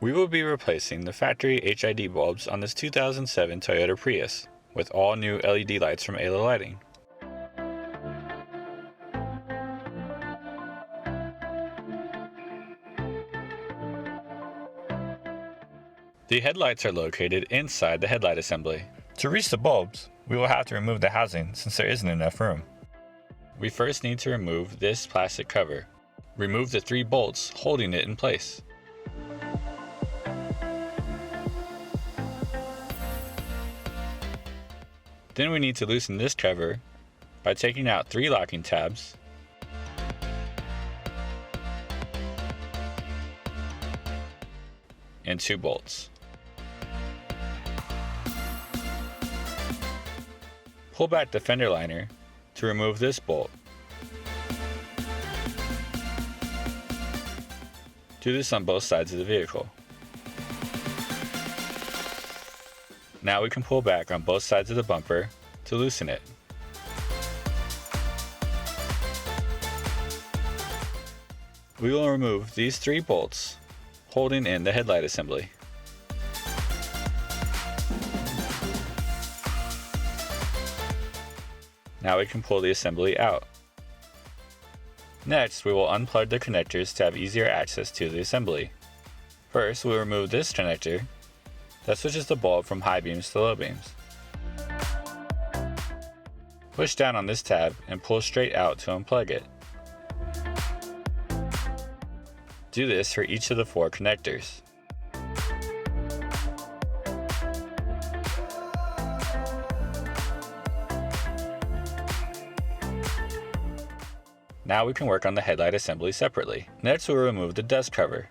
We will be replacing the factory HID bulbs on this 2007 Toyota Prius with all new LED lights from Halo Lighting. The headlights are located inside the headlight assembly. To reach the bulbs, we will have to remove the housing since there isn't enough room. We first need to remove this plastic cover. Remove the 3 bolts holding it in place. Then we need to loosen this cover by taking out 3 locking tabs and 2 bolts. Pull back the fender liner to remove this bolt. Do this on both sides of the vehicle. Now we can pull back on both sides of the bumper to loosen it. We will remove these 3 bolts holding in the headlight assembly. Now we can pull the assembly out. Next, we will unplug the connectors to have easier access to the assembly. First, we'll remove this connector that switches the bulb from high beams to low beams. Push down on this tab and pull straight out to unplug it. Do this for each of the 4 connectors. Now we can work on the headlight assembly separately. Next, we'll remove the dust cover.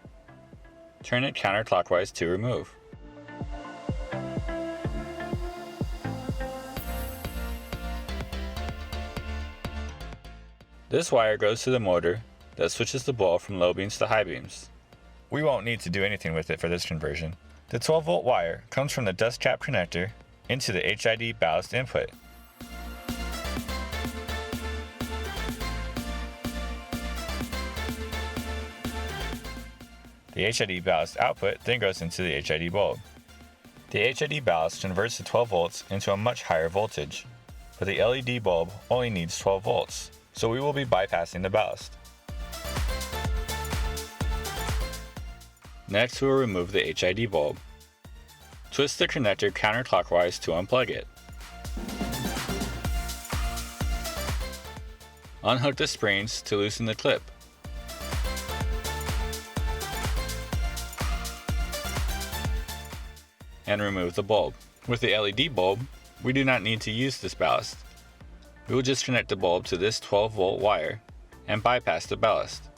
Turn it counterclockwise to remove. This wire goes to the motor that switches the bulb from low beams to high beams. We won't need to do anything with it for this conversion. The 12-volt wire comes from the dust cap connector into the HID ballast input. The HID ballast output then goes into the HID bulb. The HID ballast converts the 12 volts into a much higher voltage, but the LED bulb only needs 12 volts, so we will be bypassing the ballast. Next, we will remove the HID bulb. Twist the connector counterclockwise to unplug it. Unhook the springs to loosen the clip. And remove the bulb. With the LED bulb, we do not need to use this ballast. We will just connect the bulb to this 12-volt wire and bypass the ballast.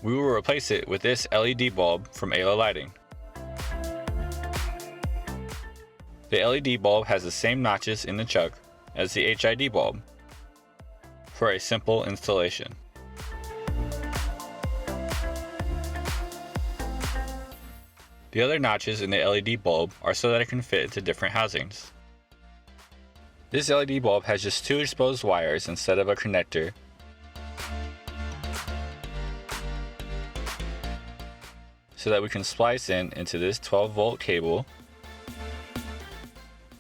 We will replace it with this LED bulb from Halo Lighting. The LED bulb has the same notches in the chuck as the HID bulb for a simple installation. The other notches in the LED bulb are so that it can fit into different housings. This LED bulb has just 2 exposed wires instead of a connector, so that we can splice into this 12-volt cable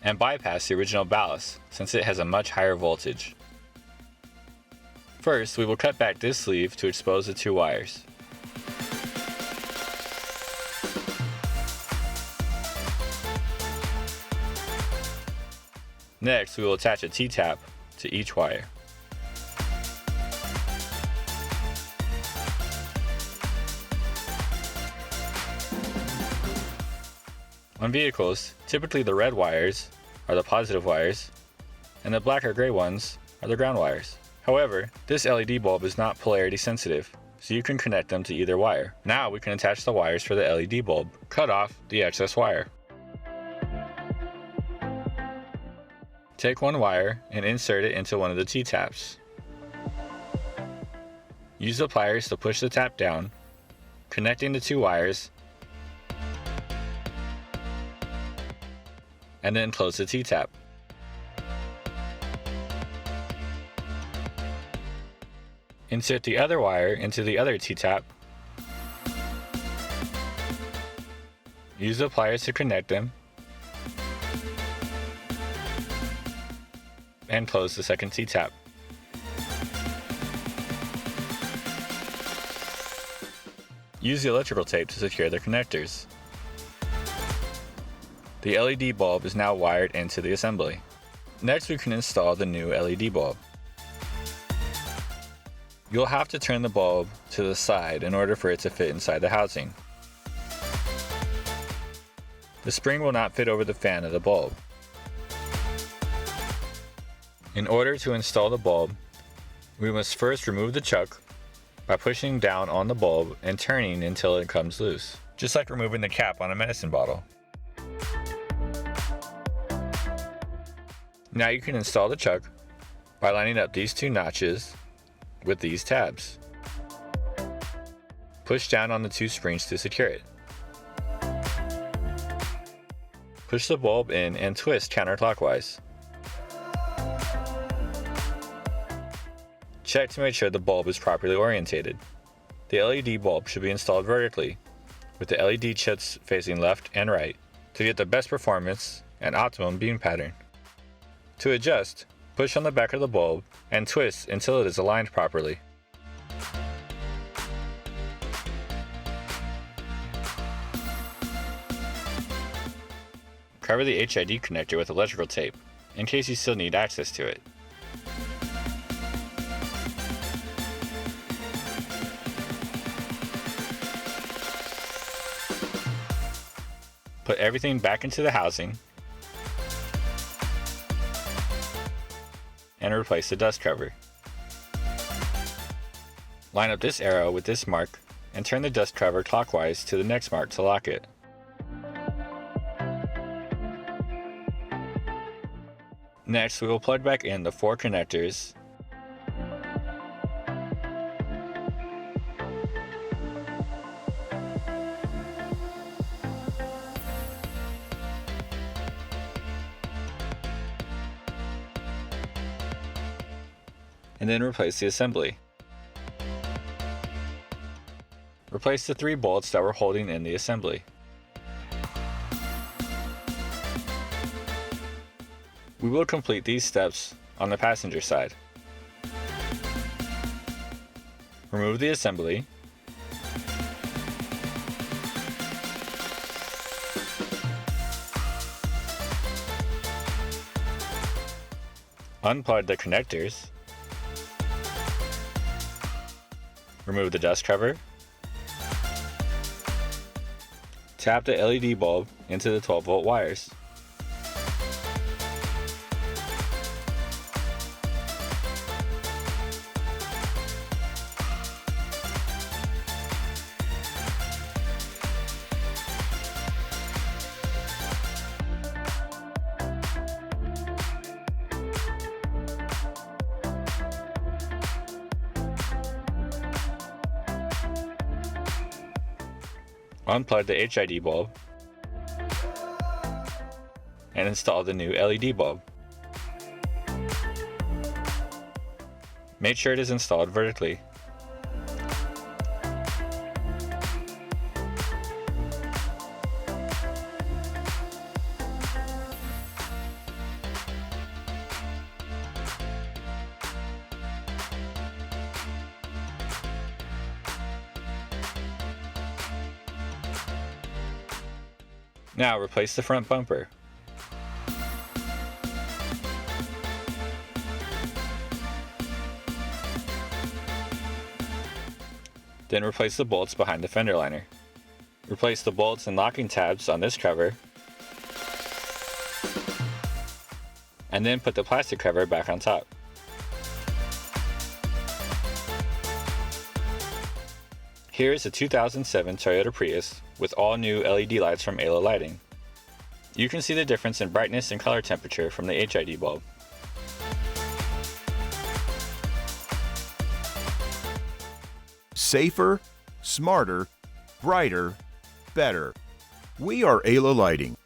and bypass the original ballast since it has a much higher voltage. First, we will cut back this sleeve to expose the 2 wires. Next, we will attach a T-tap to each wire. On vehicles, typically the red wires are the positive wires, and the black or gray ones are the ground wires. However, this LED bulb is not polarity sensitive, so you can connect them to either wire. Now we can attach the wires for the LED bulb. Cut off the excess wire. Take one wire and insert it into one of the T-taps. Use the pliers to push the tap down, connecting the 2 wires, and then close the T-tap. Insert the other wire into the other T-tap. Use the pliers to connect them. And close the second T-tap. Use the electrical tape to secure the connectors. The LED bulb is now wired into the assembly. Next, we can install the new LED bulb. You'll have to turn the bulb to the side in order for it to fit inside the housing. The spring will not fit over the fan of the bulb. In order to install the bulb, we must first remove the chuck by pushing down on the bulb and turning until it comes loose, just like removing the cap on a medicine bottle. Now you can install the chuck by lining up these two notches with these tabs. Push down on the two springs to secure it. Push the bulb in and twist counterclockwise. Check to make sure the bulb is properly orientated. The LED bulb should be installed vertically, with the LED chips facing left and right to get the best performance and optimum beam pattern. To adjust, push on the back of the bulb and twist until it is aligned properly. Cover the HID connector with electrical tape in case you still need access to it. Put everything back into the housing and replace the dust cover. Line up this arrow with this mark and turn the dust cover clockwise to the next mark to lock it. Next, we will plug back in the 4 connectors and then replace the assembly. Replace the 3 bolts that were holding in the assembly. We will complete these steps on the passenger side. Remove the assembly. Unplug the connectors. Remove the dust cover. Tap the LED bulb into the 12-volt wires. Unplug the HID bulb and install the new LED bulb. Make sure it is installed vertically. Now replace the front bumper. Then replace the bolts behind the fender liner. Replace the bolts and locking tabs on this cover, and then put the plastic cover back on top. Here is a 2007 Toyota Prius with all new LED lights from ALA Lighting. You can see the difference in brightness and color temperature from the HID bulb. Safer, smarter, brighter, better. We are ALA Lighting.